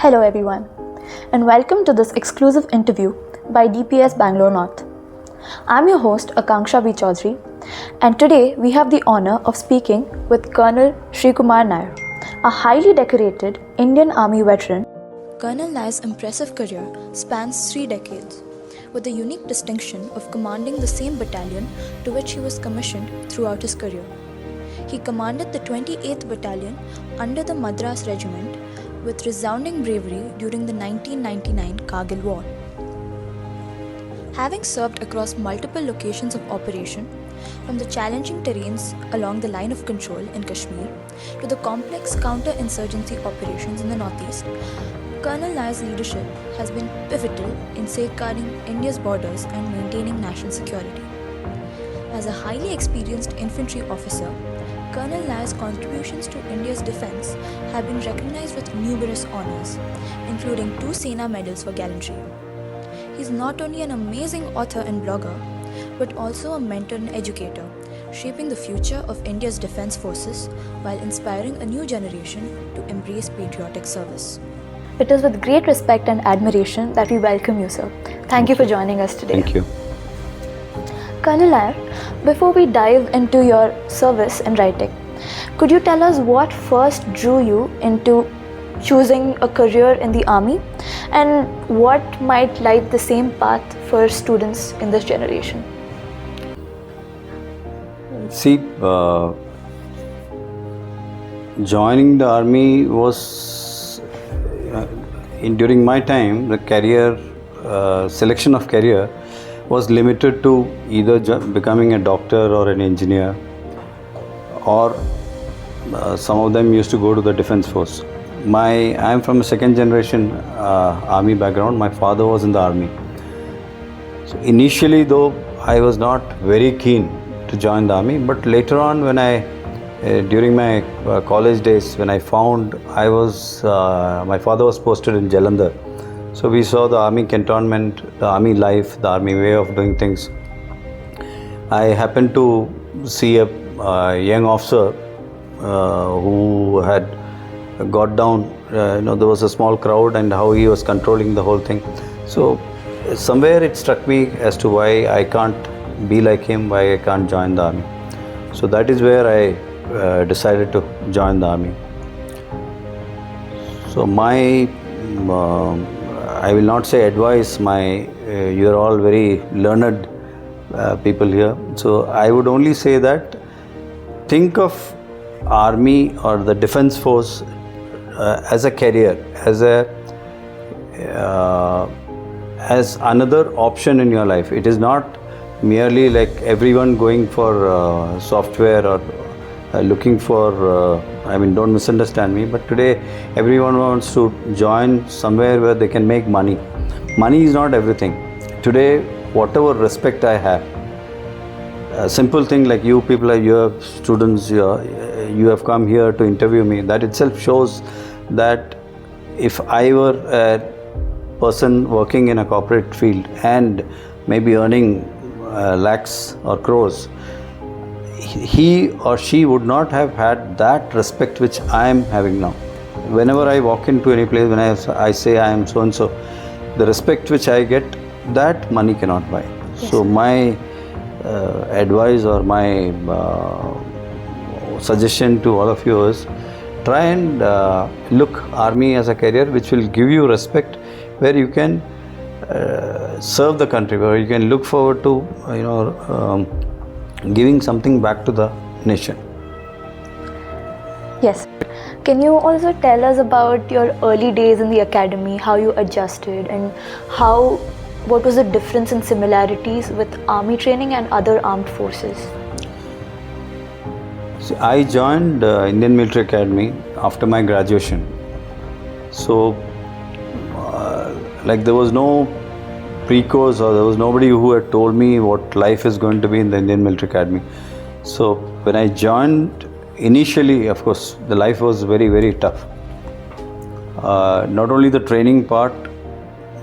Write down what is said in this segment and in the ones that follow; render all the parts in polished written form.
Hello everyone, and welcome to this exclusive interview by DPS Bangalore North. I'm your host Akanksha B Choudhury, and today we have the honor of speaking with Colonel Srikumar Nair, a highly decorated Indian Army veteran. Colonel Nair's impressive career spans 3 decades, with the unique distinction of commanding the same battalion to which he was commissioned throughout his career. He commanded the 28th Battalion under the Madras Regiment with resounding bravery during the 1999 Kargil War. Having served across multiple locations of operation, from the challenging terrains along the line of control in Kashmir to the complex counter-insurgency operations in the northeast, Colonel Nair's leadership has been pivotal in safeguarding India's borders and maintaining national security. As a highly experienced infantry officer, Colonel Nair's contributions to India's defence have been recognised with numerous honours, including 2 Sena medals for gallantry. He is not only an amazing author and blogger, but also a mentor and educator, shaping the future of India's defence forces while inspiring a new generation to embrace patriotic service. It is with great respect and admiration that we welcome you, sir. Thank you for joining us today. Thank you. Colonel Nair, before we dive into your service and writing, could you tell us what first drew you into choosing a career in the army and what might light the same path for students in this generation? See, joining the army was, during my time, the career, selection of career was limited to either becoming a doctor or an engineer, or some of them used to go to the defense force. I am from a second generation army background. My father was in the army. So initially, though, I was not very keen to join the army, but later on, when during my college days, when I found my father was posted in Jalandhar. So we saw the army cantonment, the army life, the army way of doing things. I happened to see a young officer who had got down, there was a small crowd and how he was controlling the whole thing. So somewhere it struck me as to why I can't be like him, why I can't join the army. So that is where I decided to join the army. So I will not say advice, you are all very learned people here. So I would only say that think of army or the defense force as a career, as another option in your life. It is not merely like everyone going for software or looking for, don't misunderstand me, but today everyone wants to join somewhere where they can make money. Money is not everything. Today, whatever respect I have, a simple thing like you people, you have students, you have come here to interview me, that itself shows that if I were a person working in a corporate field and maybe earning lakhs or crores, he or she would not have had that respect which I am having now. Whenever I walk into any place, when I say I am so and so, the respect which I get, that money cannot buy. Yes. So my advice or my suggestion to all of you is try and look army as a career which will give you respect, where you can serve the country, where you can look forward to giving something back to the nation. Yes. Can you also tell us about your early days in the academy, how you adjusted and what was the difference and similarities with army training and other armed forces? See, I joined Indian Military Academy after my graduation. So there was no pre-course, or there was nobody who had told me what life is going to be in the Indian Military Academy. So when I joined, initially, of course, the life was very, very tough. Not only the training part,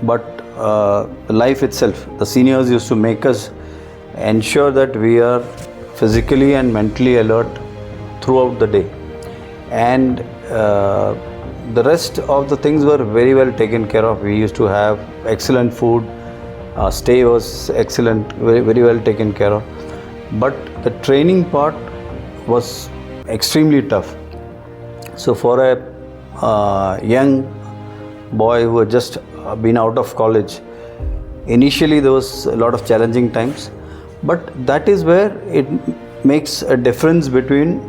but the life itself. The seniors used to make us ensure that we are physically and mentally alert throughout the day. And the rest of the things were very well taken care of. We used to have excellent food. Stay was excellent, very, very well taken care of. But the training part was extremely tough. So for a young boy who had just been out of college, initially there was a lot of challenging times, but that is where it makes a difference between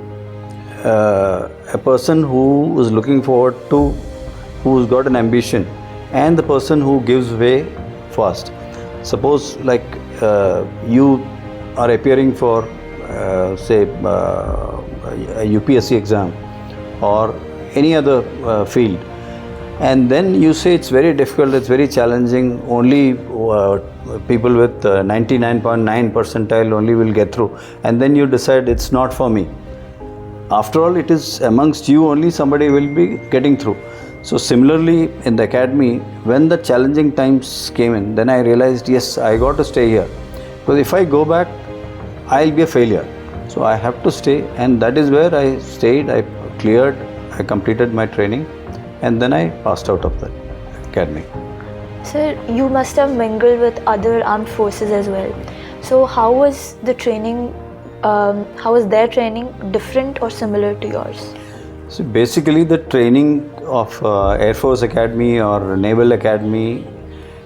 a person who is looking forward to, who's got an ambition, and the person who gives way fast. Suppose like you are appearing for say a UPSC exam or any other field, and then you say it's very difficult, it's very challenging, only people with 99.9 percentile only will get through, and then you decide it's not for me. After all, it is amongst you only somebody will be getting through. So similarly in the academy, when the challenging times came in, then I realized, yes, I got to stay here, because if I go back, I'll be a failure. So I have to stay, and that is where I stayed. I cleared, I completed my training, and then I passed out of the academy. Sir, you must have mingled with other armed forces as well. So how was the training, how was their training different or similar to yours? So basically the training of Air Force Academy or Naval Academy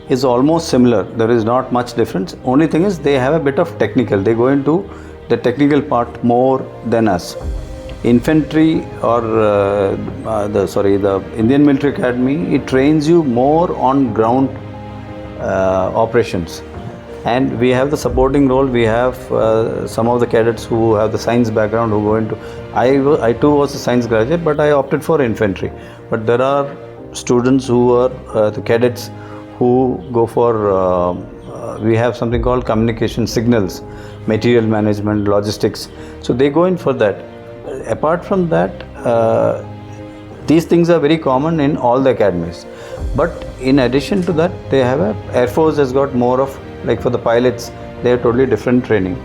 is almost similar. There is not much difference. Only thing is they have a bit of technical. They go into the technical part more than us. Infantry or the Indian Military Academy, it trains you more on ground operations, and we have the supporting role. We have some of the cadets who have the science background who go into. I too was a science graduate, but I opted for infantry. But there are students who are the cadets who go for. We have something called communication signals, material management, logistics. So they go in for that. Apart from that, these things are very common in all the academies. But in addition to that, they have Air Force has got more of, like for the pilots, they have totally different training.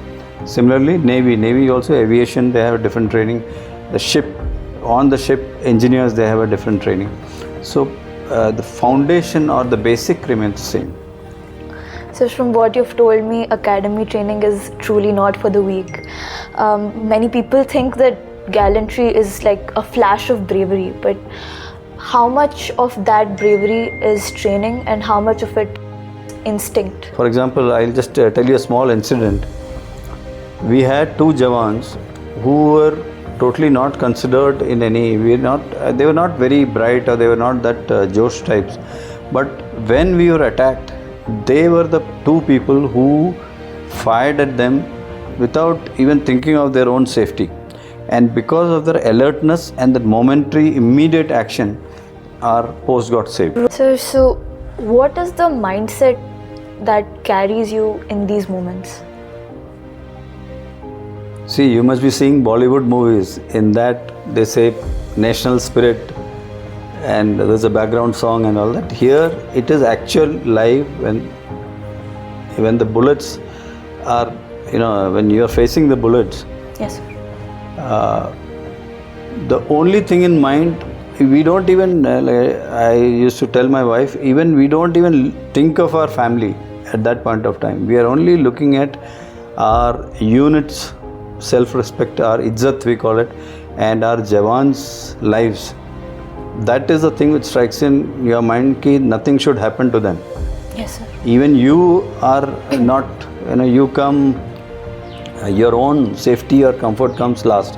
Similarly, Navy also aviation, they have a different training. The ship, on the ship, engineers, they have a different training. So the foundation or the basic remains the same. So from what you've told me, academy training is truly not for the weak. Many people think that gallantry is like a flash of bravery, but how much of that bravery is training and how much of it is instinct? For example, I'll just tell you a small incident. We had two Jawans who were totally not considered in any, they were not very bright or they were not that Josh types. But when we were attacked, they were the two people who fired at them without even thinking of their own safety. And because of their alertness and the momentary immediate action, our post got saved. So what is the mindset that carries you in these moments? See, you must be seeing Bollywood movies. In that they say national spirit and there's a background song and all that. Here it is actual live when the bullets are, when you are facing the bullets. Yes, sir. The only thing in mind, we don't even, I used to tell my wife, even we don't even think of our family at that point of time. We are only looking at our units, self-respect, our izzat we call it, and our Jawans' lives. That is the thing which strikes in your mind, ki nothing should happen to them. Yes, sir. Even you are not, you come, your own safety or comfort comes last.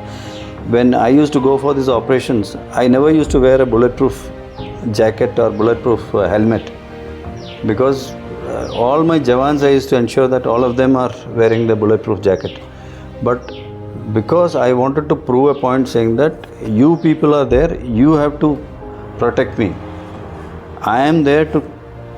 When I used to go for these operations, I never used to wear a bulletproof jacket or bulletproof helmet, because all my Jawans, I used to ensure that all of them are wearing the bulletproof jacket. But because I wanted to prove a point saying that you people are there, you have to protect me. I am there to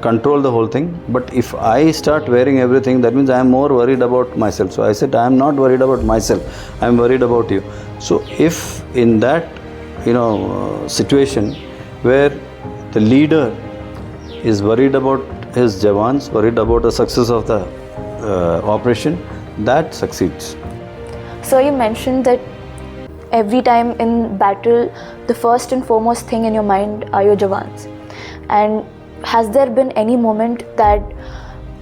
control the whole thing, but if I start wearing everything, that means I am more worried about myself. So I said, I am not worried about myself, I am worried about you. So if in that situation where the leader is worried about his Jawans, worried about the success of the operation, that succeeds. So you mentioned that every time in battle, the first and foremost thing in your mind are your Jawans. And has there been any moment that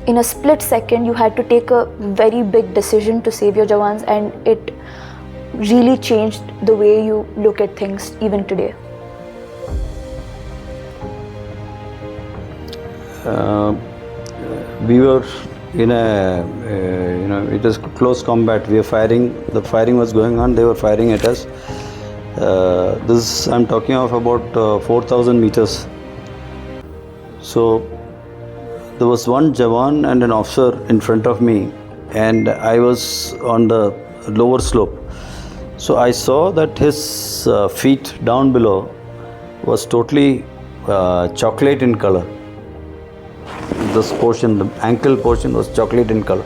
in a split second you had to take a very big decision to save your Jawans, and it really changed the way you look at things even today? We were in a, it was close combat. We were firing, the firing was going on, they were firing at us. I'm talking of about 4,000 meters. So there was one Jawan and an officer in front of me, and I was on the lower slope. So I saw that his feet down below was totally chocolate in color. This portion, the ankle portion, was chocolate in color.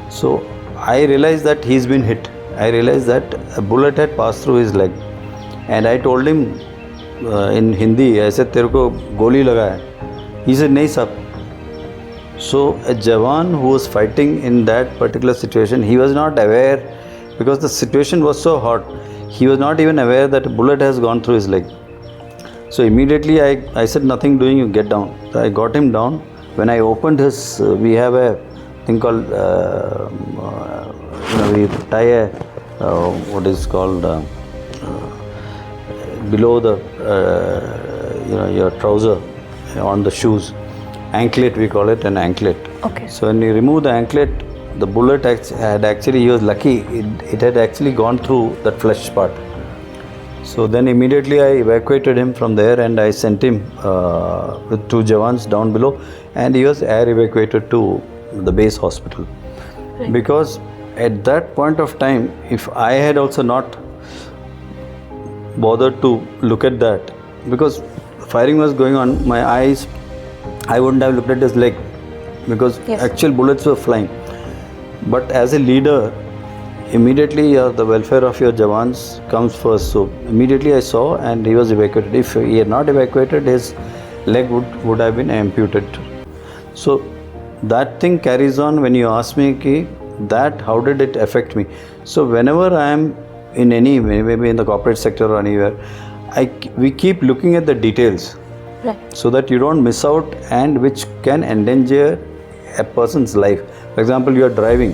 So I realized that he's been hit. I realized that a bullet had passed through his leg, and I told him in Hindi, I said, "Tere ko goli laga hai." He said, "Nahi sab." So a Jawan who was fighting in that particular situation, he was not aware, because the situation was so hot. He was not even aware that a bullet has gone through his leg. So immediately I said, "Nothing doing, you get down." So I got him down. When I opened his, we have a thing called, we tie a, what is called, below the, your trouser, on the shoes. Anklet, we call it an anklet. Okay. So when you remove the anklet, the bullet had actually, he was lucky, it had actually gone through that flesh part. So then immediately I evacuated him from there, and I sent him with 2 Jawans down below, and he was air evacuated to the base hospital. Right. Because at that point of time, if I had also not bothered to look at that, because firing was going on, my eyes, I wouldn't have looked at his leg, because Yes. actual bullets were flying. But as a leader, immediately the welfare of your Jawans comes first. So immediately I saw, and he was evacuated. If he had not evacuated, his leg would have been amputated. So that thing carries on. When you ask me that how did it affect me? So whenever I am in any, maybe in the corporate sector or anywhere, we keep looking at the details. Right. So that you don't miss out, and which can endanger a person's life. For example, you are driving,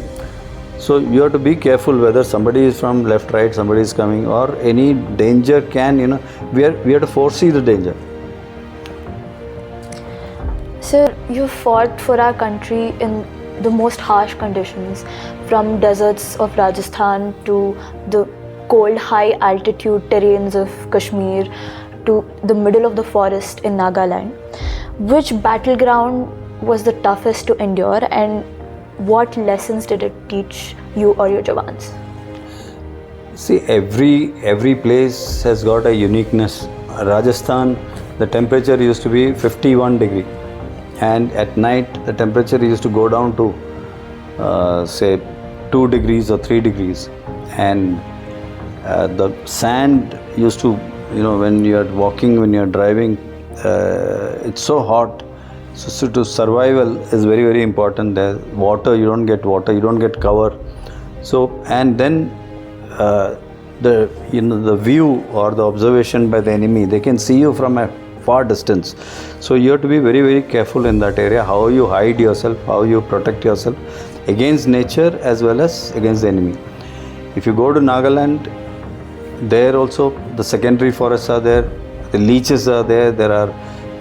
so you have to be careful whether somebody is from left, right, somebody is coming, or any danger can, we have to foresee the danger. Sir, you fought for our country in the most harsh conditions, from deserts of Rajasthan to the cold, high altitude terrains of Kashmir to the middle of the forest in Nagaland. Which battleground was the toughest to endure, and what lessons did it teach you or your Jawans? See, every place has got a uniqueness. Rajasthan, the temperature used to be 51 degree, and at night the temperature used to go down to say 2 degrees or 3 degrees, and the sand used to, when you are walking, when you are driving, it's so hot. So to survival is very, very important. There, water, you don't get water, you don't get cover. So, and then the view or the observation by the enemy, they can see you from a far distance. So you have to be very, very careful in that area, how you hide yourself, how you protect yourself against nature as well as against the enemy. If you go to Nagaland, there also the secondary forests are there, the leeches are there. There are,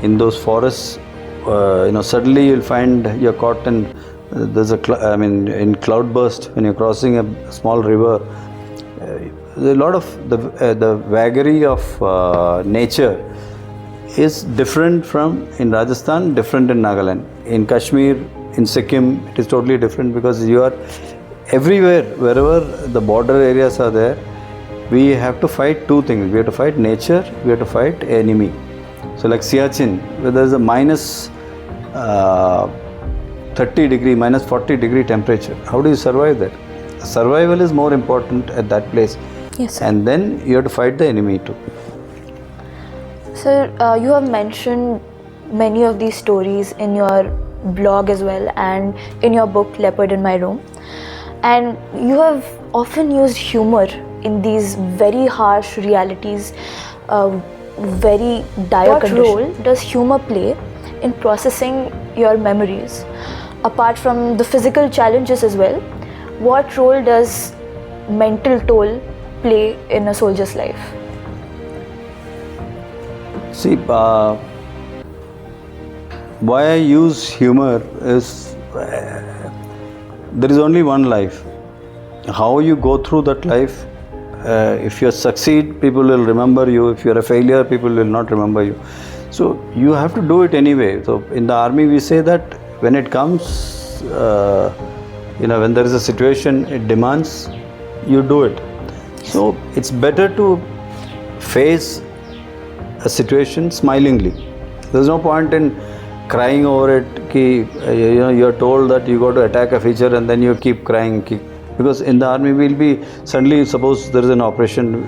in those forests, suddenly you'll find you're caught in, there's in cloudburst, when you're crossing a small river. A lot of the vagary of nature is different from in Rajasthan, different in Nagaland. In Kashmir, in Sikkim, it is totally different, because you are everywhere, wherever the border areas are there, we have to fight 2 things. We have to fight nature, we have to fight enemy. So like Siachen, where there is a minus 30 degree, minus 40 degree temperature, how do you survive that? Survival is more important at that place. Yes, sir. And then you have to fight the enemy too. Sir, you have mentioned many of these stories in your blog as well, and in your book Leopard in My Room, and you have often used humor in these very harsh realities, very dire conditions. What role does humor play in processing your memories? Apart from the physical challenges as well, what role does mental toll play in a soldier's life? See, why I use humor is there is only one life. How you go through that life, if you succeed, people will remember you. If you are a failure, people will not remember you. So you have to do it anyway. So in the army, we say that when it comes, when there is a situation, it demands, you do it. So it's better to face a situation smilingly. There's no point in crying over it. You're told that you got to attack a feature and then you keep crying. Because in the army we'll be suddenly, suppose there is an operation,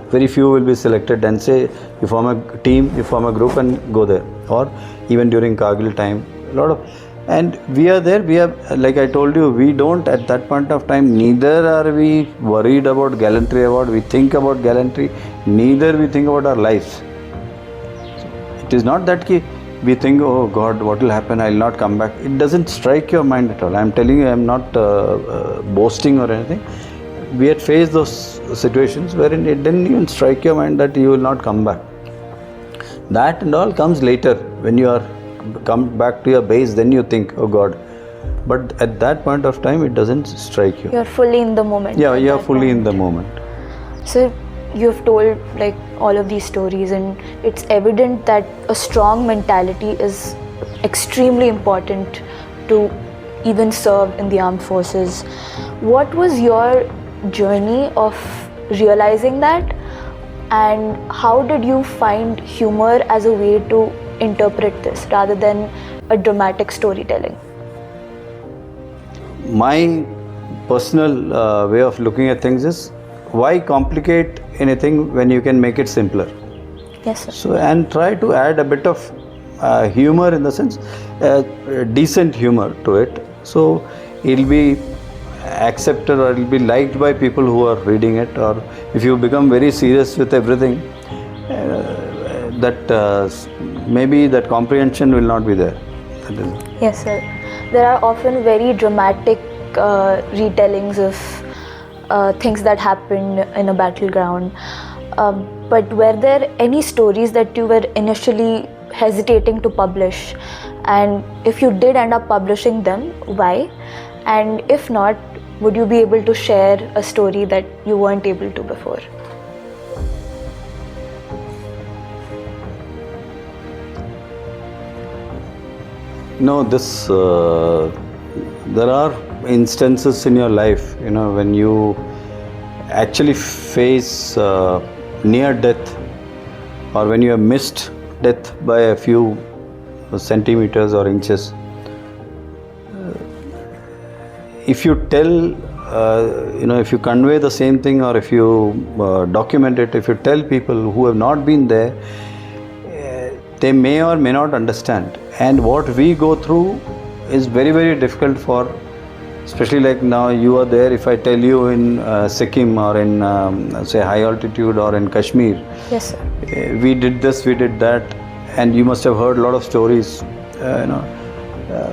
very few will be selected and say you form a team, you form a group and go there. Or even during Kargil time, and we are there, like I told you, we don't at that point of time, neither are we worried about gallantry award, we think about gallantry, neither we think about our lives. It is not that we think, oh God, what will happen, I will not come back. It doesn't strike your mind at all. I am telling you, I am not boasting or anything. We had faced those situations wherein it didn't even strike your mind that you will not come back. That and all comes later. When you are come back to your base, then you think, oh God. But at that point of time, it doesn't strike you. You are fully in the moment. Yeah, you are fully in the moment. So you've told like all of these stories, and it's evident that a strong mentality is extremely important to even serve in the armed forces. What was your journey of realizing that, and how did you find humor as a way to interpret this rather than a dramatic storytelling? My personal way of looking at things is, why complicate anything when you can make it simpler? Yes, sir. So, and try to add a bit of humor, in the sense, decent humor to it. So it'll be accepted or it'll be liked by people who are reading it. Or if you become very serious with everything, maybe that comprehension will not be there. Yes, sir. There are often very dramatic retellings of things that happened in a battleground. But were there any stories that you were initially hesitating to publish? And if you did end up publishing them, why? And if not, would you be able to share a story that you weren't able to before? No, there are instances in your life, when you actually face near death, or when you have missed death by a few centimeters or inches. If you tell, if you convey the same thing, or if you document it, if you tell people who have not been there, they may or may not understand. And what we go through is very, very difficult for, especially like now you are there, if I tell you in Sikkim or in say high altitude or in Kashmir. Yes, sir. We did this, we did that, and you must have heard a lot of stories.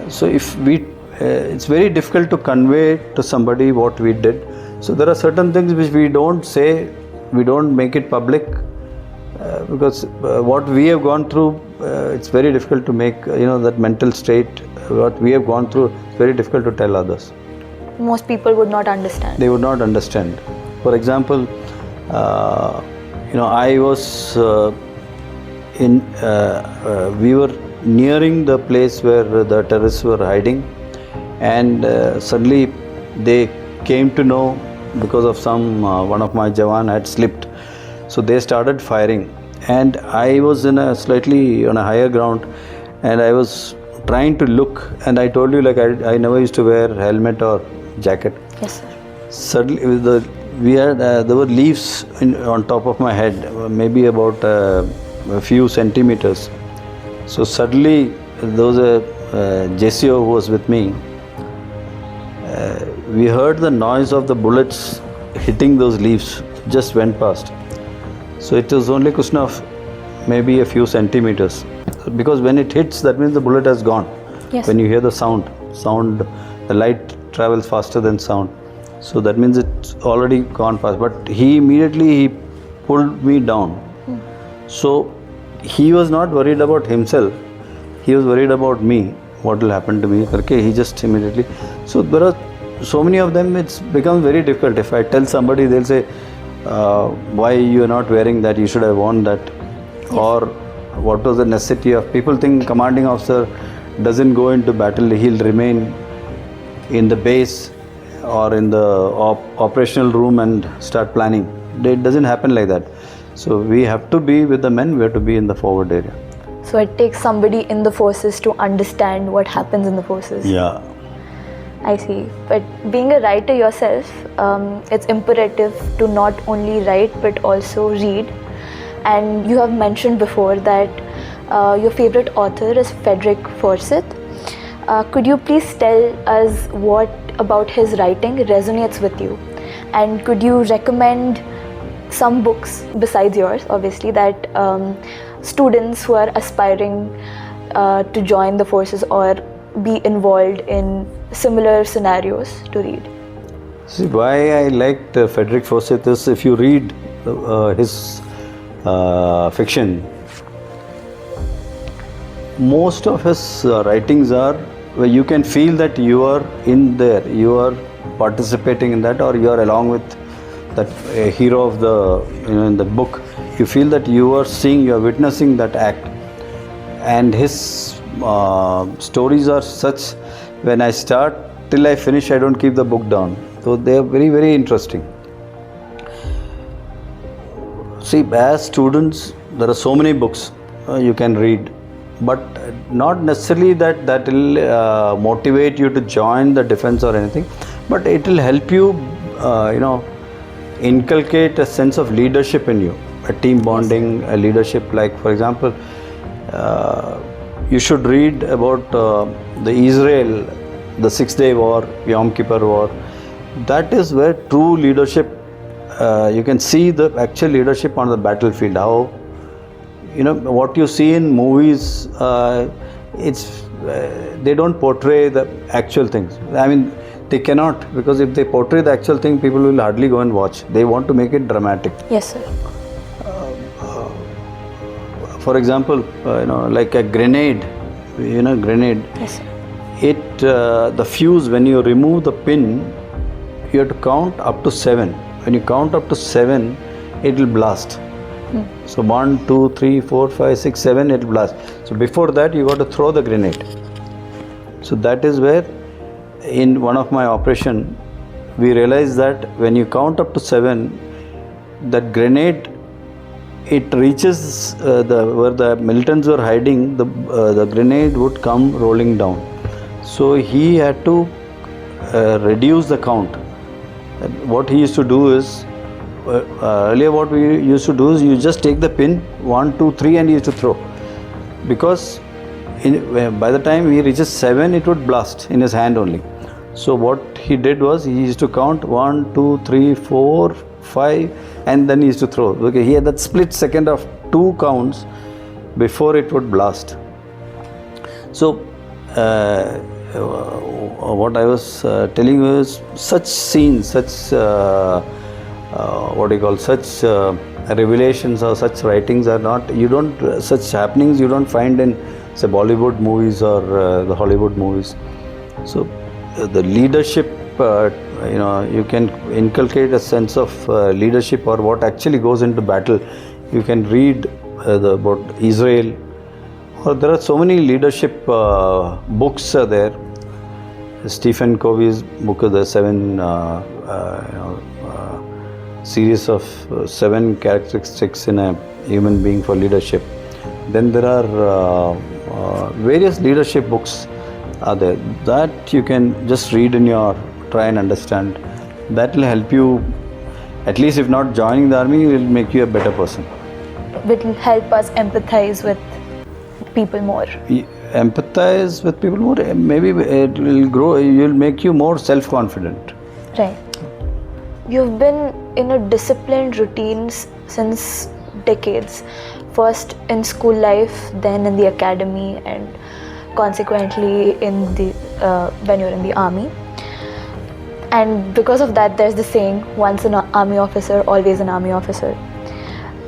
So if it's very difficult to convey to somebody what we did. So there are certain things which we don't say, we don't make it public, because what we have gone through, it's very difficult to make, that mental state, what we have gone through, it's very difficult to tell others. Most people would not understand. They would not understand. For example, I was we were nearing the place where the terrorists were hiding, and suddenly they came to know, because of one of my Jawan had slipped. So they started firing, and I was in slightly on a higher ground, and I was trying to look, and I told you, like, I never used to wear helmet or jacket. Yes, sir. Suddenly there were leaves on top of my head, maybe about a few centimeters. So suddenly there was a JCO who was with me. We heard the noise of the bullets hitting those leaves. just went past. So it was only a question of maybe a few centimeters. Because when it hits, that means the bullet has gone. Yes. When you hear the sound, the light travels faster than sound. So that means it's already gone past. But he immediately pulled me down. So he was not worried about himself. He was worried about me. What will happen to me? Okay, he just immediately. So there are so many of them. It's become very difficult. If I tell somebody, they'll say, "Why you are not wearing that? You should have worn that." Yes. Or what was the necessity of? People think commanding officer doesn't go into battle. He'll remain in the base or in the operational room and start planning. It doesn't happen like that. So we have to be with the men. We have to be in the forward area. So it takes somebody in the forces to understand what happens in the forces. Yeah. I see. But being a writer yourself, it's imperative to not only write but also read. And you have mentioned before that your favorite author is Frederick Forsyth. Could you please tell us what about his writing resonates with you? And could you recommend some books besides yours, obviously, that students who are aspiring to join the forces or be involved in similar scenarios to read? See, why I liked Frederick Forsyth is if you read his fiction, most of his writings are where you can feel that you are in there, you are participating in that, or you are along with that hero of the, in the book. You feel that you are seeing, you are witnessing that act. And his stories are such, when I start till I finish, I don't keep the book down. So they are very, very interesting. See, as students, there are so many books you can read, but not necessarily that will motivate you to join the defense or anything, but it will help you, inculcate a sense of leadership in you, a team bonding, a leadership. Like, for example, you should read about the Israel, the 6-day war, Yom Kippur war. That is where true leadership, you can see the actual leadership on the battlefield. How, what you see in movies, they don't portray the actual things. I mean, they cannot, because if they portray the actual thing, people will hardly go and watch. They want to make it dramatic. Yes, sir. For example, like a grenade, grenade. Yes, sir. The fuse, when you remove the pin, you have to count up to 7. When you count up to 7, it will blast. So 1, 2, 3, 4, 5, 6, 7, it will blast. So before that, you got to throw the grenade. So that is where, in one of my operation, we realized that when you count up to 7, that grenade, it reaches where the militants were hiding, the grenade would come rolling down. So he had to reduce the count. What he used to do is, earlier what we used to do is you just take the pin 1, 2, 3 and he used to throw. Because by the time he reaches 7, it would blast in his hand only. So what he did was, he used to count 1, 2, 3, 4, 5 and then he used to throw. Okay, he had that split second of 2 counts before it would blast. So what I was telling you is, such scenes, such such revelations or such writings are not, such happenings you don't find in, say, Bollywood movies or the Hollywood movies. So the leadership, you can inculcate a sense of leadership or what actually goes into battle. You can read about Israel, or there are so many leadership books are there. Stephen Covey's book is the 7 series of 7 characteristics in a human being for leadership. Then there are various leadership books are there that you can just read in try and understand. That will help you, at least if not joining the army, it will make you a better person. It will help us empathize with people more. Empathize with people more, maybe it will grow, it will make you more self-confident. Right. you've been in a disciplined routine since decades. First in school life, then in the academy, and consequently in the when you're in the army. And because of that, there's the saying, once an army officer, always an army officer.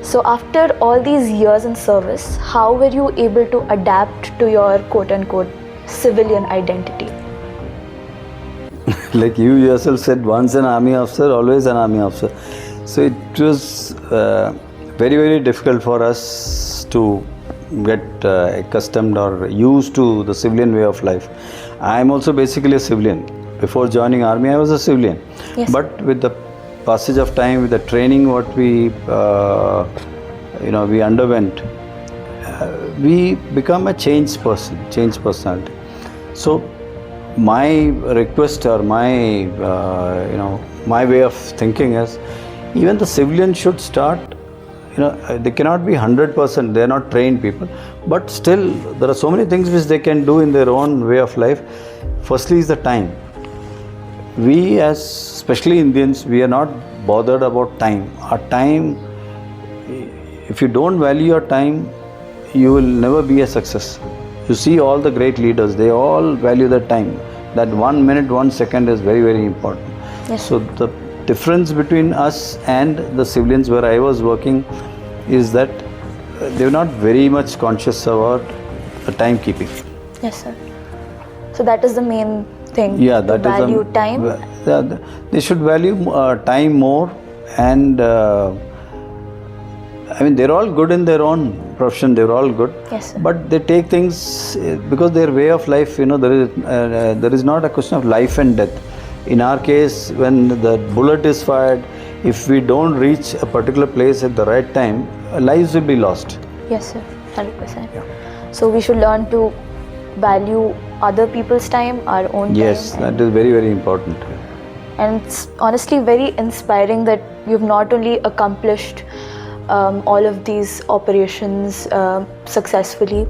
So after all these years in service, how were you able to adapt to your quote-unquote civilian identity? Like you yourself said, once an army officer, always an army officer. So it was very, very difficult for us to get accustomed or used to the civilian way of life. I am also basically a civilian. Before joining army, I was a civilian. Yes. But with the passage of time, with the training what we we underwent, we become a changed personality. So my request or my my way of thinking is, even the civilians should start. They cannot be 100%. They are not trained people, but still there are so many things which they can do in their own way of life. Firstly is the time. We, as especially Indians, we are not bothered about time. Our time, if you don't value your time, you will never be a success. You see all the great leaders, they all value their time. That 1 minute, 1 second is very, very important. Yes. So the difference between us and the civilians where I was working is that they were not very much conscious about the timekeeping. Yes, sir. So that is the main thing. Yeah, to that value is time. They should value time more, and they're all good in their own profession. They're all good. Yes, sir. But they take things because their way of life. There is not a question of life and death. In our case, when the bullet is fired, if we don't reach a particular place at the right time, lives will be lost. Yes, sir. 100%. Yeah. So we should learn to value other people's time, our own Yes, time. that is very, very important. And it's honestly very inspiring that you've not only accomplished all of these operations successfully,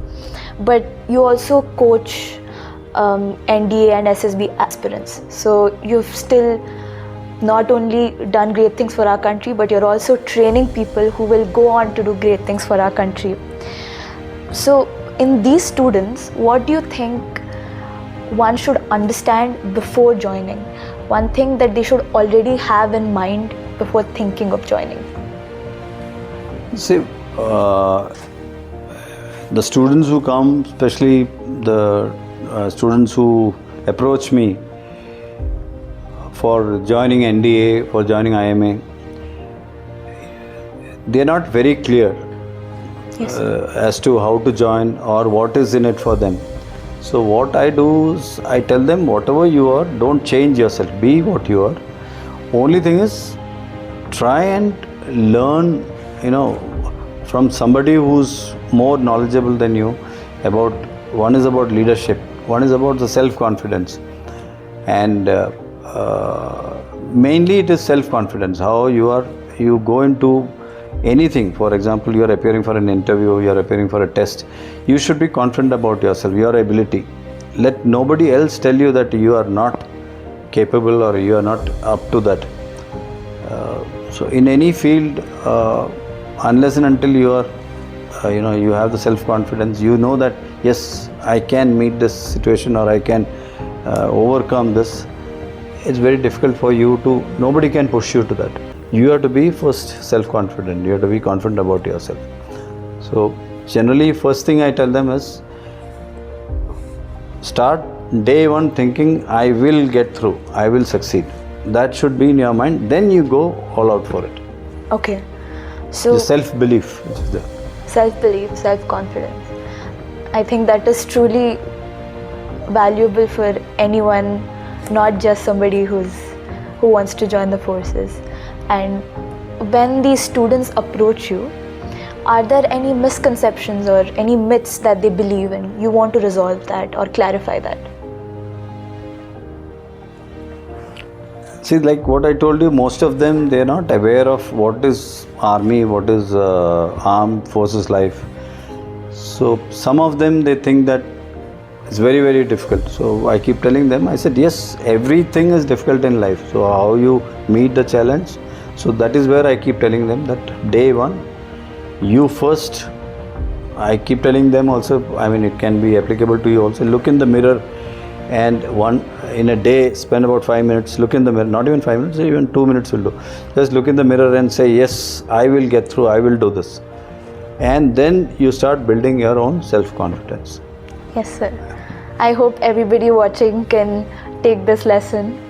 but you also coach NDA and SSB aspirants. So you've still not only done great things for our country, but you're also training people who will go on to do great things for our country. So in these students, what do you think one should understand before joining? One thing that they should already have in mind before thinking of joining? See, the students who come, especially the students who approach me for joining NDA, for joining IMA, they are not very clear as to how to join or what is in it for them. So what I do is I tell them, whatever you are, don't change yourself, be what you are. Only thing is, try and learn from somebody who's more knowledgeable than you about, one is about leadership, one is about the self-confidence, and mainly it is self-confidence, how you go into anything. For example, you are appearing for an interview, you are appearing for a test, you should be confident about yourself, your ability. Let nobody else tell you that you are not capable or you are not up to that. So in any field, unless and until you are you have the self-confidence, you know that yes, I can meet this situation or I can overcome this, it's very difficult for you to, nobody can push you to that. You have to be first self-confident, you have to be confident about yourself. So generally, first thing I tell them is, start day one thinking, I will get through, I will succeed. That should be in your mind, then you go all out for it. Okay. So The self-belief which is there. Self-belief, self-confidence. I think that is truly valuable for anyone, not just somebody who wants to join the forces. And when these students approach you, are there any misconceptions or any myths that they believe in? You want to resolve that or clarify that? See, like what I told you, most of them, they are not aware of what is army, what is armed forces life. So some of them, they think that It's very, very difficult. So I keep telling them, I said, yes, everything is difficult in life. So how you meet the challenge? So that is where I keep telling them that day one, you first, I keep telling them also, I mean, it can be applicable to you also, look in the mirror and in a day, spend about 5 minutes, look in the mirror, not even 5 minutes, even 2 minutes will do. Just look in the mirror and say, yes, I will get through, I will do this. And then you start building your own self-confidence. Yes, sir. I hope everybody watching can take this lesson.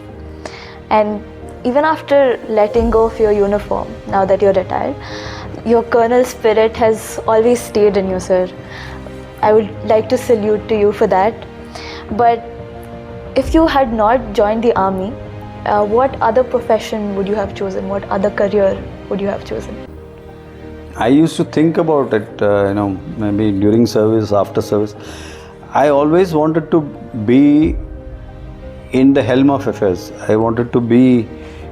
And even after letting go of your uniform, now that you're retired, your colonel spirit has always stayed in you, sir. I would like to salute to you for that. But if you had not joined the army, what other profession would you have chosen? What other career would you have chosen? I used to think about it, maybe during service, after service. I always wanted to be in the helm of affairs. I wanted to be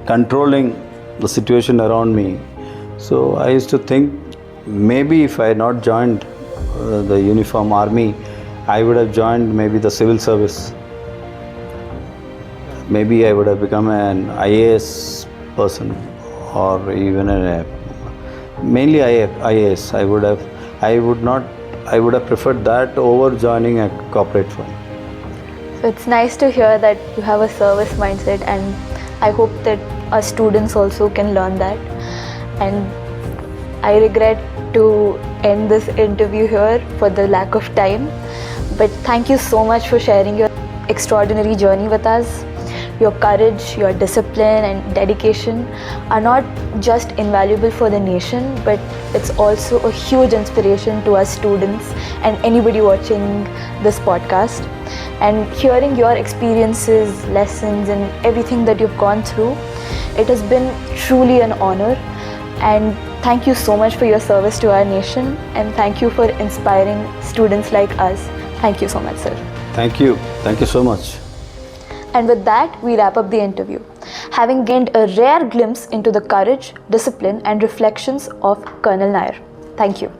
controlling the situation around me. So I used to think maybe if I had not joined the uniform army, I would have joined maybe the civil service. Maybe I would have become an IAS person or even mainly IAS. I would have preferred that over joining a corporate firm. So it's nice to hear that you have a service mindset, and I hope that our students also can learn that. And I regret to end this interview here for the lack of time. But thank you so much for sharing your extraordinary journey with us. Your courage, your discipline and dedication are not just invaluable for the nation, but it's also a huge inspiration to us students and anybody watching this podcast. And hearing your experiences, lessons and everything that you've gone through, it has been truly an honor. And thank you so much for your service to our nation, and thank you for inspiring students like us. Thank you so much, sir. Thank you. Thank you so much. And with that, we wrap up the interview, having gained a rare glimpse into the courage, discipline and reflections of Colonel Nair. Thank you.